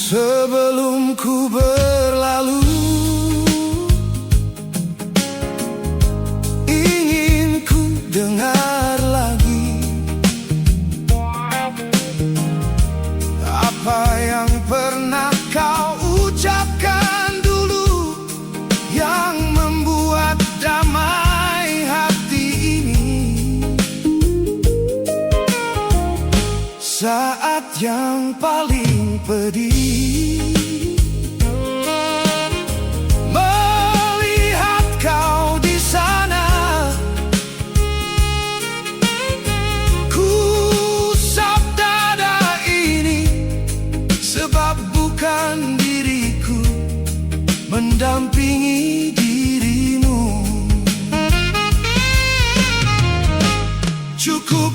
Sebelum ku berlalu, ingin ku dengar lagi apa yang pernah kau ucapkan dulu, yang membuat damai hati ini. Saat yang paling pedih, melihat kau di sana, ku usap dada ini, sebab bukan diriku mendampingi dirimu. Cukup